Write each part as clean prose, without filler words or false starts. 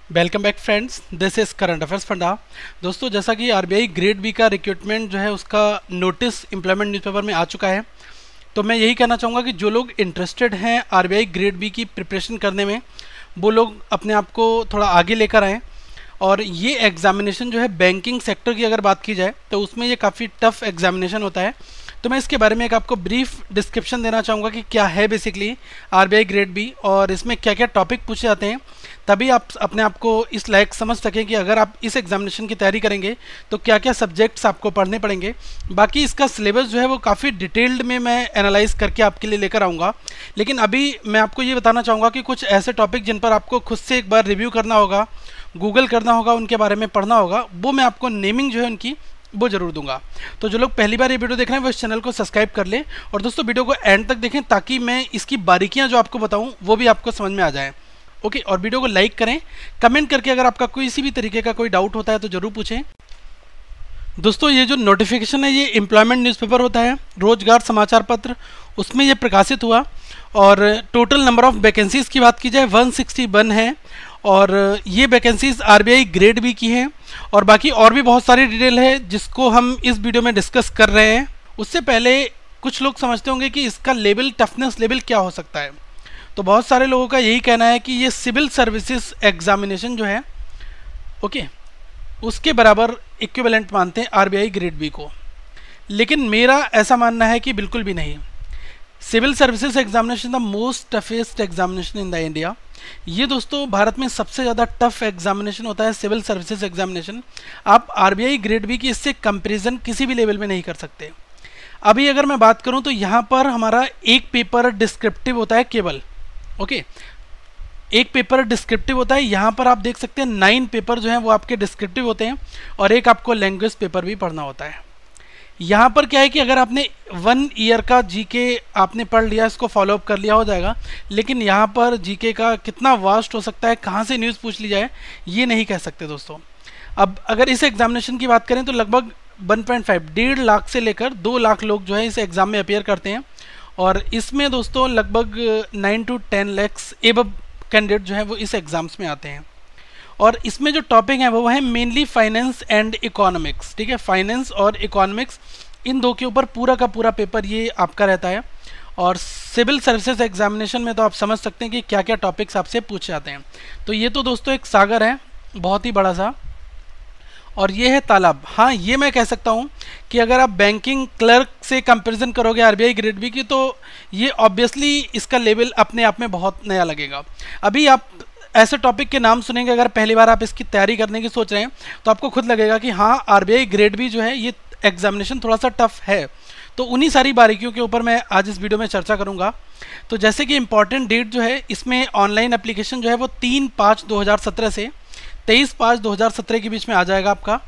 Welcome back friends, this is current affairs funda. दोस्तों, जैसा कि आरबीआई ग्रेड बी का रिक्रूटमेंट जो है उसका नोटिस एम्प्लॉयमेंट न्यूज़पेपर में आ चुका है। तो मैं यही कहना चाहूँगा कि जो लोग इंटरेस्टेड हैं आरबीआई ग्रेड बी की प्रिपरेशन करने में, वो लोग अपने आप को थोड़ा आगे लेकर आएँ। और ये एग्जामिनेशन जो है बैंकिंग सेक्टर की अगर बात की जाए तो उसमें ये काफ़ी टफ एग्जामिनेशन होता है। तो मैं इसके बारे में एक आपको ब्रीफ डिस्क्रिप्शन देना चाहूँगा कि क्या है बेसिकली आरबीआई ग्रेड बी और इसमें क्या क्या टॉपिक पूछे जाते हैं, तभी आप अपने आप को इस लायक समझ सकें कि अगर आप इस एग्जामिनेशन की तैयारी करेंगे तो क्या क्या सब्जेक्ट्स आपको पढ़ने पड़ेंगे। बाकी इसका सिलेबस जो है वो काफ़ी डिटेल्ड में मैं एनालाइज करके आपके लिए लेकर आऊँगा, लेकिन अभी मैं आपको ये बताना चाहूँगा कि कुछ ऐसे टॉपिक जिन पर आपको खुद से एक बार रिव्यू करना होगा, गूगल करना होगा, उनके बारे में पढ़ना होगा, वो मैं आपको नेमिंग जो है उनकी वो जरूर दूंगा। तो जो लोग पहली बार ये वीडियो देख रहे हैं वो इस चैनल को सब्सक्राइब कर लें और दोस्तों वीडियो को एंड तक देखें ताकि मैं इसकी बारीकियां जो आपको बताऊं वो भी आपको समझ में आ जाए। ओके, और वीडियो को लाइक करें, कमेंट करके अगर आपका किसी भी तरीके का कोई डाउट होता है तो जरूर पूछें। दोस्तों, ये जो नोटिफिकेशन है ये एम्प्लॉयमेंट न्यूज़पेपर होता है, रोजगार समाचार पत्र, उसमें ये प्रकाशित हुआ। और टोटल नंबर ऑफ वैकेंसीज़ की बात की जाए 161 है और ये वैकेंसीज आरबीआई ग्रेड बी की हैं। और बाकी और भी बहुत सारी डिटेल है जिसको हम इस वीडियो में डिस्कस कर रहे हैं। उससे पहले कुछ लोग समझते होंगे कि इसका लेवल, टफनेस लेवल क्या हो सकता है। तो बहुत सारे लोगों का यही कहना है कि ये सिविल सर्विसेज एग्जामिनेशन जो है ओके उसके बराबर इक्विवेलेंट मानते हैं आरबीआई ग्रेड बी को, लेकिन मेरा ऐसा मानना है कि बिल्कुल भी नहीं। Civil services examination the most toughest examination in the India. ये दोस्तों भारत में सबसे ज़्यादा टफ एग्जामिनेशन होता है सिविल सर्विसेज एग्जामिनेशन। आप आरबीआई ग्रेड बी की इससे कंपैरिजन किसी भी लेवल में नहीं कर सकते। अभी अगर मैं बात करूं तो यहाँ पर हमारा एक पेपर डिस्क्रिप्टिव होता है केवल, ओके, एक पेपर डिस्क्रिप्टिव होता है। यहाँ पर आप देख सकते हैं 9 पेपर जो हैं वो आपके डिस्क्रिप्टिव होते हैं और एक आपको लैंग्वेज पेपर भी पढ़ना होता है। यहाँ पर क्या है कि अगर आपने 1 ईयर का जीके आपने पढ़ लिया, इसको फॉलोअप कर लिया हो जाएगा, लेकिन यहाँ पर जीके का कितना वास्ट हो सकता है, कहाँ से न्यूज़ पूछ ली जाए, ये नहीं कह सकते दोस्तों। अब अगर इस एग्जामिनेशन की बात करें तो लगभग 1.5 लाख से लेकर 2 लाख लोग जो है इस एग्ज़ाम में अपेयर करते हैं और इसमें दोस्तों लगभग 9 to 10 lakhs एबव कैंडिडेट जो है वो इस एग्ज़ाम्स में आते हैं। और इसमें जो टॉपिक है वो है मेनली फाइनेंस एंड इकोनॉमिक्स, ठीक है, फाइनेंस और इकोनॉमिक्स, इन दो के ऊपर पूरा का पूरा पेपर ये आपका रहता है। और सिविल सर्विसेज एग्जामिनेशन में तो आप समझ सकते हैं कि क्या क्या टॉपिक्स आपसे पूछे जाते हैं। तो ये तो दोस्तों एक सागर है बहुत ही बड़ा सा, और ये है तालाब। हाँ, ये मैं कह सकता हूँ कि अगर आप बैंकिंग क्लर्क से कंपैरिजन करोगे आरबीआई ग्रेड बी की तो ये ऑब्वियसली इसका लेवल अपने आप में बहुत नया लगेगा। अभी आप ऐसे टॉपिक के नाम सुनेंगे, अगर पहली बार आप इसकी तैयारी करने की सोच रहे हैं तो आपको खुद लगेगा कि हाँ, आरबीआई ग्रेड बी जो है ये एग्जामिनेशन थोड़ा सा टफ है। तो उन्हीं सारी बारीकियों के ऊपर मैं आज इस वीडियो में चर्चा करूंगा। तो जैसे कि इंपॉर्टेंट डेट जो है, इसमें ऑनलाइन एप्लीकेशन जो है वो 3/5/2017 से 23/5/2017 के बीच में आ जाएगा आपका।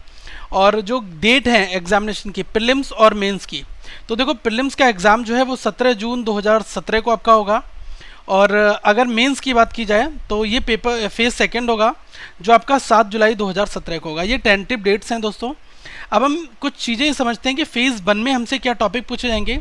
और जो डेट है एग्जामिनेशन की प्रीलिम्स और मेंस की, तो देखो प्रीलिम्स का एग्ज़ाम जो है वो 17 जून 2017 को आपका होगा। और अगर मेंस की बात की जाए तो ये पेपर फेज़ सेकंड होगा जो आपका 7 जुलाई 2017 को होगा। ये टेंटेटिव डेट्स हैं दोस्तों। अब हम कुछ चीज़ें समझते हैं कि फ़ेज़ 1 में हमसे क्या टॉपिक पूछे जाएंगे,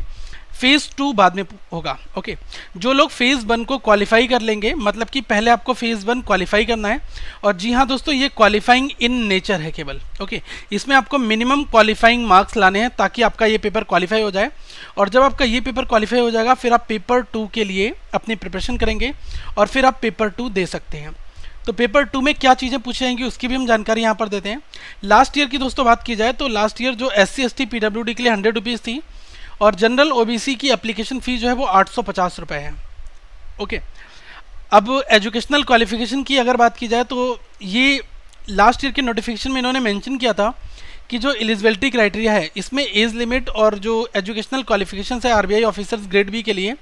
फ़ेज़ 2 बाद में होगा। ओके, जो लोग फ़ेज़ 1 को क्वालिफाई कर लेंगे, मतलब कि पहले आपको फ़ेज़ 1 क्वालिफाई करना है। और जी हाँ दोस्तों, ये क्वालिफाइंग इन नेचर है केवल, ओके, इसमें आपको मिनिमम क्वालिफाइंग मार्क्स लाने हैं ताकि आपका ये पेपर क्वालिफाई हो जाए। और जब आपका ये पेपर क्वालिफाई हो जाएगा फिर आप पेपर 2 के लिए अपनी प्रिपरेशन करेंगे और फिर आप पेपर 2 दे सकते हैं। तो पेपर 2 में क्या चीज़ें पूछी जाएंगी उसकी भी हम जानकारी यहाँ पर देते हैं। लास्ट ईयर की दोस्तों बात की जाए तो लास्ट ईयर जो SC ST PWD के लिए 100 रुपीज़ थी और जनरल OBC की एप्लीकेशन फ़ीस जो है वो 850 रुपये है। ओके, अब एजुकेशनल क्वालिफिकेशन की अगर बात की जाए तो ये लास्ट ईयर के नोटिफिकेशन में इन्होंने मेंशन किया था कि जो एलिजिबिलिटी क्राइटेरिया है इसमें एज लिमिट और जो एजुकेशनल क्वालिफिकेशन है आरबीआई ऑफिसर्स ग्रेड बी के लिए,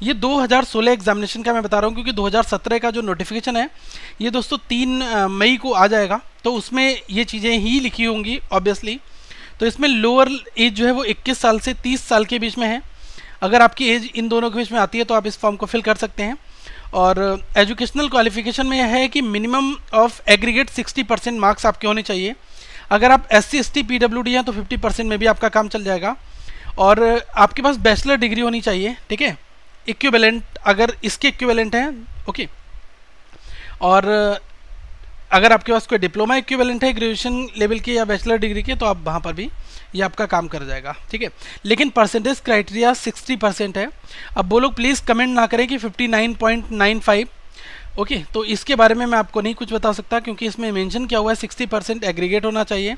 ये 2016 एग्जामिनेशन का मैं बता रहा हूँ क्योंकि 2017 का जो नोटिफिकेशन है ये दोस्तों 3 मई को आ जाएगा। तो उसमें ये चीज़ें ही लिखी होंगी ऑब्वियसली। तो इसमें लोअर एज जो है वो 21 साल से 30 साल के बीच में है। अगर आपकी एज इन दोनों के बीच में आती है तो आप इस फॉर्म को फिल कर सकते हैं। और एजुकेशनल क्वालिफिकेशन में यह है कि मिनिमम ऑफ एग्रीगेट 60% मार्क्स आपके होने चाहिए। अगर आप SC ST PWD हैं तो 50% में भी आपका काम चल जाएगा। और आपके पास बैचलर डिग्री होनी चाहिए, ठीक है, इक्विवेलेंट, अगर इसके इक्विवेलेंट हैं, ओके। और अगर आपके पास कोई डिप्लोमा इक्विवेलेंट है ग्रेजुएशन लेवल की या बैचलर डिग्री के, तो आप वहाँ पर भी ये आपका काम कर जाएगा, ठीक है। लेकिन परसेंटेज क्राइटेरिया 60% है। अब वो लोग प्लीज़ कमेंट ना करें कि 59.95, ओके। तो इसके बारे में मैं आपको नहीं कुछ बता सकता, क्योंकि इसमें मेंशन किया हुआ है 60% एग्रीगेट होना चाहिए।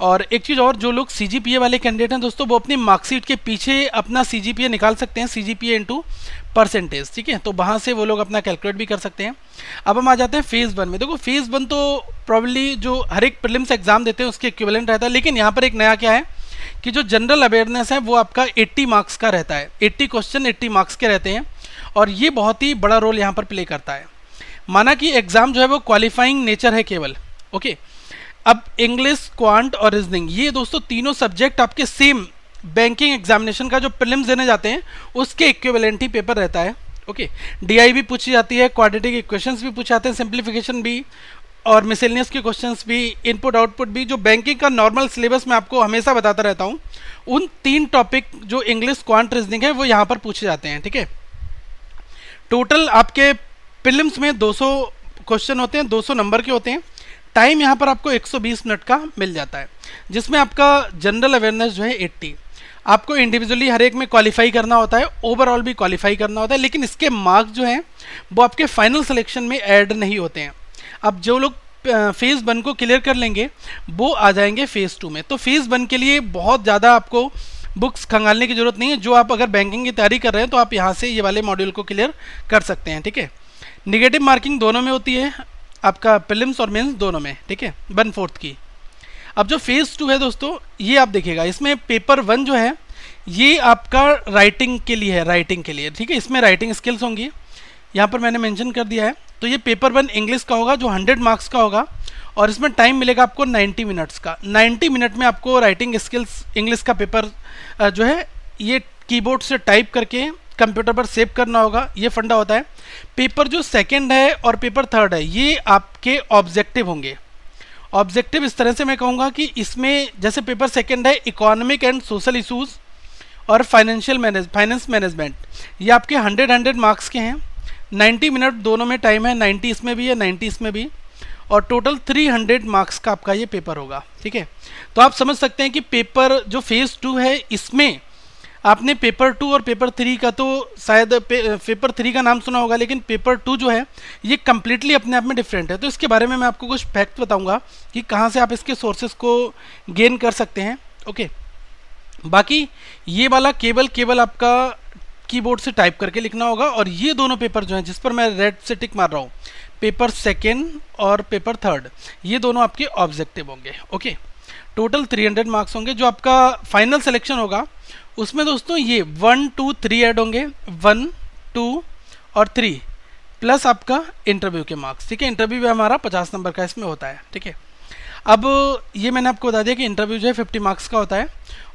और एक चीज़ और, जो लोग CGPA वाले कैंडिडेट हैं दोस्तों, वो अपनी मार्कशीट के पीछे अपना CGPA निकाल सकते हैं, CGPA इंटू परसेंटेज, ठीक है। तो वहाँ से वो लोग अपना कैलकुलेट भी कर सकते हैं। अब हम आ जाते हैं फेज़ 1 में। देखो फेज़ 1 तो प्रॉब्ली जो हर एक प्रीलिम्स एग्जाम देते हैं उसके इक्विवेलेंट रहता है, लेकिन यहाँ पर एक नया क्या है कि जो जनरल अवेयरनेस है वो आपका 80 मार्क्स का रहता है। 80 क्वेश्चन 80 मार्क्स के रहते हैं, और ये बहुत ही बड़ा रोल यहाँ पर प्ले करता है। माना कि एग्जाम जो है वो क्वालिफाइंग नेचर है केवल, ओके। अब इंग्लिश, क्वांट और रीजनिंग, ये दोस्तों तीनों सब्जेक्ट आपके सेम बैंकिंग एग्जामिनेशन का जो प्रीलिम्स देने जाते हैं उसके इक्विवेलेंट ही पेपर रहता है, ओके। DI भी पूछी जाती है, क्वाड्रेटिक इक्वेशंस भी पूछे जाते हैं, सिंप्लीफिकेशन भी, और मिसलेनियस के क्वेश्चंस भी, इनपुट आउटपुट भी। जो बैंकिंग का नॉर्मल सिलेबस मैं आपको हमेशा बताता रहता हूँ, उन 3 टॉपिक जो इंग्लिश, क्वांट, रीजनिंग है वो यहाँ पर पूछे जाते हैं, ठीक है। टोटल आपके प्रीलिम्स में 200 क्वेश्चन होते हैं, 200 नंबर के होते हैं। टाइम यहाँ पर आपको 120 मिनट का मिल जाता है, जिसमें आपका जनरल अवेयरनेस जो है 80, आपको इंडिविजुअली हर एक में क्वालिफाई करना होता है, ओवरऑल भी क्वालिफाई करना होता है, लेकिन इसके मार्क्स जो हैं वो आपके फाइनल सिलेक्शन में ऐड नहीं होते हैं। अब जो लोग फेज़ 1 को क्लियर कर लेंगे वो आ जाएंगे फेज़ 2 में। तो फेज़ 1 के लिए बहुत ज़्यादा आपको बुक्स खंगालने की ज़रूरत नहीं है। जो आप अगर बैंकिंग की तैयारी कर रहे हैं तो आप यहाँ से ये वाले मॉड्यूल को क्लियर कर सकते हैं, ठीक है। निगेटिव मार्किंग दोनों में होती है, आपका प्रीलिम्स और मेंस दोनों में, ठीक है, 1/4 की। अब जो फेज़ 2 है दोस्तों, ये आप देखिएगा, इसमें पेपर 1 जो है ये आपका राइटिंग के लिए है, राइटिंग के लिए, ठीक है। इसमें राइटिंग स्किल्स होंगी, यहाँ पर मैंने मेंशन कर दिया है। तो ये पेपर 1 इंग्लिश का होगा जो 100 मार्क्स का होगा, और इसमें टाइम मिलेगा आपको 90 मिनट्स का। 90 मिनट में आपको राइटिंग स्किल्स इंग्लिश का पेपर जो है ये कीबोर्ड से टाइप करके कंप्यूटर पर सेव करना होगा, ये फंडा होता है। पेपर जो सेकंड है और पेपर 3rd है ये आपके ऑब्जेक्टिव होंगे। ऑब्जेक्टिव इस तरह से मैं कहूँगा कि इसमें जैसे पेपर सेकंड है इकोनॉमिक एंड सोशल इशूज़ और फाइनेंस मैनेजमेंट, ये आपके 100 मार्क्स के हैं। 90 मिनट दोनों में टाइम है, 90 इसमें भी है, 90 इसमें भी, और टोटल 300 मार्क्स का आपका ये पेपर होगा, ठीक है। तो आप समझ सकते हैं कि पेपर जो फेज़ 2 है इसमें आपने पेपर 2 और पेपर 3 का तो शायद पेपर 3 का नाम सुना होगा, लेकिन पेपर 2 जो है ये कम्प्लीटली अपने आप में डिफरेंट है। तो इसके बारे में मैं आपको कुछ फैक्ट बताऊंगा कि कहाँ से आप इसके सोर्सेज को गेन कर सकते हैं, ओके। बाकी ये वाला केवल आपका कीबोर्ड से टाइप करके लिखना होगा, और ये दोनों पेपर जो हैं जिस पर मैं रेड से टिक मार रहा हूँ, पेपर 2 और पेपर 3rd, ये दोनों आपके ऑब्जेक्टिव होंगे, ओके। टोटल 300 मार्क्स होंगे। जो आपका फाइनल सिलेक्शन होगा उसमें दोस्तों ये 1, 2, 3 ऐड होंगे, 1, 2 और 3 प्लस आपका इंटरव्यू के मार्क्स, ठीक है। इंटरव्यू भी हमारा 50 नंबर का इसमें होता है, ठीक है। अब ये मैंने आपको बता दिया कि इंटरव्यू जो है 50 मार्क्स का होता है,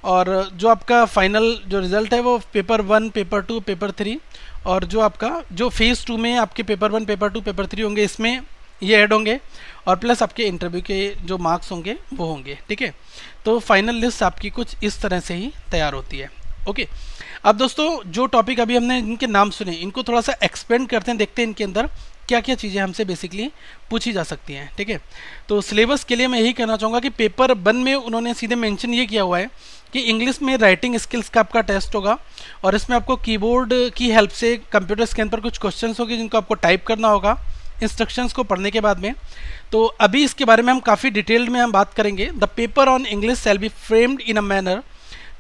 और जो आपका फाइनल जो रिजल्ट है वो पेपर 1, पेपर 2, पेपर 3, और जो आपका जो फेज़ 2 में आपके पेपर 1, पेपर 2, पेपर 3 होंगे, इसमें ये ऐड होंगे, और प्लस आपके इंटरव्यू के जो मार्क्स होंगे वो होंगे, ठीक है। तो फाइनल लिस्ट आपकी कुछ इस तरह से ही तैयार होती है, ओके। अब दोस्तों जो टॉपिक अभी हमने इनके नाम सुने, इनको थोड़ा सा एक्सपेंड करते हैं, देखते हैं इनके अंदर क्या क्या चीज़ें हमसे बेसिकली पूछी जा सकती हैं, ठीक है। तो सिलेबस के लिए मैं यही कहना चाहूँगा कि पेपर 1 में उन्होंने सीधे मेंशन ये किया हुआ है कि इंग्लिश में राइटिंग स्किल्स का आपका टेस्ट होगा, और इसमें आपको कीबोर्ड की हेल्प से कंप्यूटर स्क्रीन पर कुछ क्वेश्चंस होंगे जिनको आपको टाइप करना होगा इंस्ट्रक्शंस को पढ़ने के बाद में। तो अभी इसके बारे में हम काफ़ी डिटेल्ड में हम बात करेंगे। The paper on English shall be framed in a manner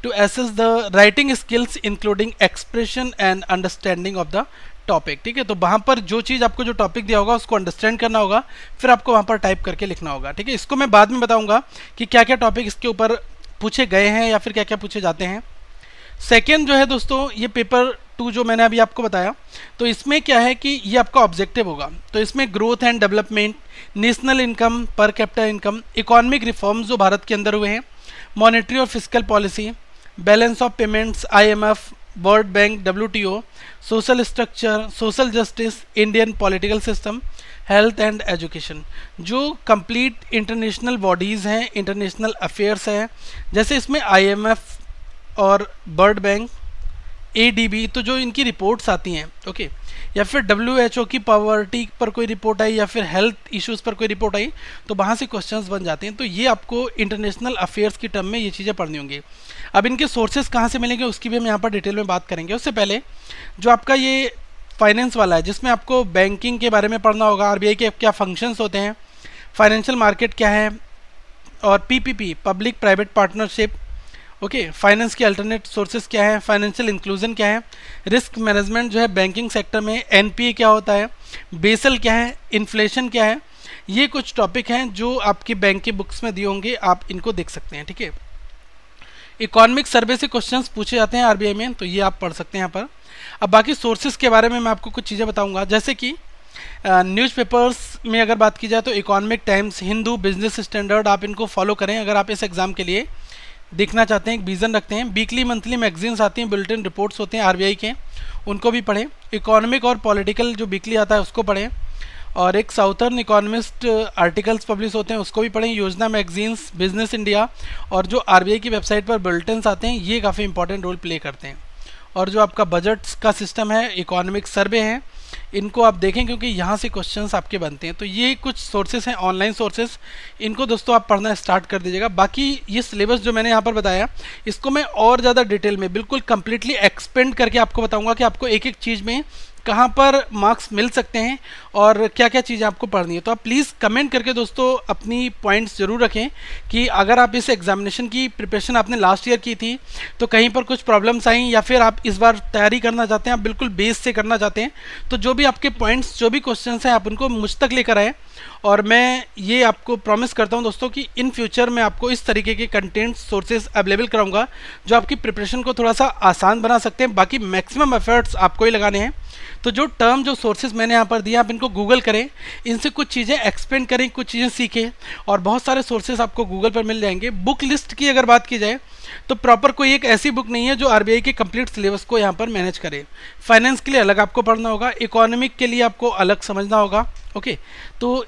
to assess the writing skills including expression and understanding of the topic, ठीक है। तो वहाँ पर जो चीज़ आपको जो टॉपिक दिया होगा उसको अंडरस्टैंड करना होगा, फिर आपको वहाँ पर टाइप करके लिखना होगा, ठीक है। इसको मैं बाद में बताऊँगा कि क्या क्या टॉपिक इसके ऊपर पूछे गए हैं या फिर क्या क्या पूछे जाते हैं। सेकेंड जो है दोस्तों ये पेपर 2 जो मैंने अभी आपको बताया, तो इसमें क्या है कि ये आपका ऑब्जेक्टिव होगा। तो इसमें growth and development, national income, per capita income, economic reforms जो भारत के अंदर हुए हैं, मॉनेटरी और physical policy, balance of payments, IMF, world bank, WTO, social structure, social justice, Indian political system, health and education, जो कंप्लीट इंटरनेशनल बॉडीज़ हैं, international affairs हैं, जैसे इसमें IMF और वर्ल्ड बैंक, ADB, तो जो इनकी रिपोर्ट्स आती हैं, ओके, या फिर WHO की पॉवर्टी पर कोई रिपोर्ट आई या फिर हेल्थ इश्यूज़ पर कोई रिपोर्ट आई, तो वहाँ से क्वेश्चंस बन जाते हैं। तो ये आपको इंटरनेशनल अफेयर्स की टर्म में ये चीज़ें पढ़नी होंगी। अब इनके सोर्सेज कहाँ से मिलेंगे उसकी भी हम यहाँ पर डिटेल में बात करेंगे। उससे पहले जो आपका ये फाइनेंस वाला है, जिसमें आपको बैंकिंग के बारे में पढ़ना होगा, RBI के क्या फंक्शंस होते हैं, फाइनेंशियल मार्केट क्या है, और PPP public private partnership, okay, finance के अल्टरनेट सोर्सेज क्या है, फाइनेंशियल इंक्लूजन क्या है, रिस्क मैनेजमेंट जो है बैंकिंग सेक्टर में, NPA क्या होता है, बेसल क्या है, इन्फ्लेशन क्या है, ये कुछ टॉपिक हैं जो आपकी बैंक की बुक्स में दिए होंगे, आप इनको देख सकते हैं, ठीक है। इकोनॉमिक सर्वे से क्वेश्चंस पूछे जाते हैं RBI में, तो ये आप पढ़ सकते हैं यहाँ पर। अब बाकी सोर्सेज के बारे में मैं आपको कुछ चीज़ें बताऊंगा, जैसे कि न्यूज़पेपर्स में अगर बात की जाए तो economic times, Hindu, business standard, आप इनको फॉलो करें अगर आप इस एग्ज़ाम के लिए देखना चाहते हैं, एक विज़न रखते हैं। वीकली मंथली मैगजीन्स आती हैं, बुलेटिन रिपोर्ट्स होते हैं RBI के, उनको भी पढ़ें। इकोनॉमिक और पॉलिटिकल जो वीकली आता है उसको पढ़ें, और एक साउथर्न इकोनॉमिस्ट आर्टिकल्स पब्लिश होते हैं उसको भी पढ़ें। योजना मैगजीन्स, बिजनेस इंडिया, और जो RBI की वेबसाइट पर बुलेटिन्स आते हैं, ये काफ़ी इंपॉर्टेंट रोल प्ले करते हैं। और जो आपका बजट्स का सिस्टम है, इकोनॉमिक सर्वे हैं, इनको आप देखें क्योंकि यहाँ से क्वेश्चंस आपके बनते हैं। तो ये कुछ सोर्सेस हैं, ऑनलाइन सोर्सेस, इनको दोस्तों आप पढ़ना स्टार्ट कर दीजिएगा। बाकी ये सिलेबस जो मैंने यहाँ पर बताया, इसको मैं और ज़्यादा डिटेल में बिल्कुल कंप्लीटली एक्सपेंड करके आपको बताऊँगा कि आपको एक एक चीज़ में कहाँ पर मार्क्स मिल सकते हैं और क्या क्या चीज़ें आपको पढ़नी है। तो आप प्लीज़ कमेंट करके दोस्तों अपनी पॉइंट्स ज़रूर रखें कि अगर आप इस एग्जामिनेशन की प्रिपरेशन आपने लास्ट ईयर की थी तो कहीं पर कुछ प्रॉब्लम्स आई, या फिर आप इस बार तैयारी करना चाहते हैं, आप बिल्कुल बेस से करना चाहते हैं, तो जो भी आपके पॉइंट्स, जो भी क्वेश्चंस हैं, आप उनको मुझ तक लेकर आएँ। और मैं ये आपको प्रॉमिस करता हूँ दोस्तों कि इन फ्यूचर मैं आपको इस तरीके के कंटेंट सोर्सेज अवेलेबल कराऊंगा जो आपकी प्रिपरेशन को थोड़ा सा आसान बना सकते हैं। बाकी मैक्सिमम एफर्ट्स आपको ही लगाने हैं। तो जो टर्म, जो सोर्सेज मैंने यहाँ पर दिए, आप इनको गूगल करें, इनसे कुछ चीज़ें एक्सपेंड करें, कुछ चीज़ें सीखें, और बहुत सारे सोर्सेज आपको गूगल पर मिल जाएंगे। बुक लिस्ट की अगर बात की जाए तो प्रॉपर कोई एक ऐसी बुक नहीं है जो RBI के कंप्लीट सिलेबस को यहाँ पर मैनेज करे। फाइनेंस के लिए अलग आपको पढ़ना होगा, इकोनॉमिक के लिए आपको अलग समझना होगा, ओके। तो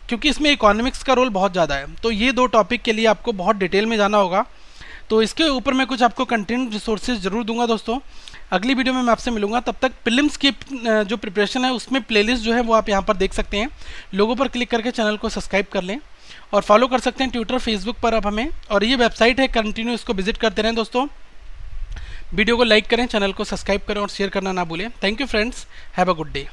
क्योंकि इसमें इकोनॉमिक्स का रोल बहुत ज़्यादा है, तो ये दो टॉपिक के लिए आपको बहुत डिटेल में जाना होगा। तो इसके ऊपर मैं कुछ आपको कंटेंट रिसोर्सेज ज़रूर दूंगा दोस्तों। अगली वीडियो में मैं आपसे मिलूंगा, तब तक प्रीलिम्स की जो प्रिपरेशन है उसमें प्लेलिस्ट जो है वो आप यहाँ पर देख सकते हैं। लोगों पर क्लिक करके चैनल को सब्सक्राइब कर लें और फॉलो कर सकते हैं ट्विटर, फेसबुक पर आप हमें, और ये वेबसाइट है, कंटिन्यू इसको विजिट करते रहें दोस्तों। वीडियो को लाइक करें, चैनल को सब्सक्राइब करें और शेयर करना ना भूलें। Thank you friends, have a good day.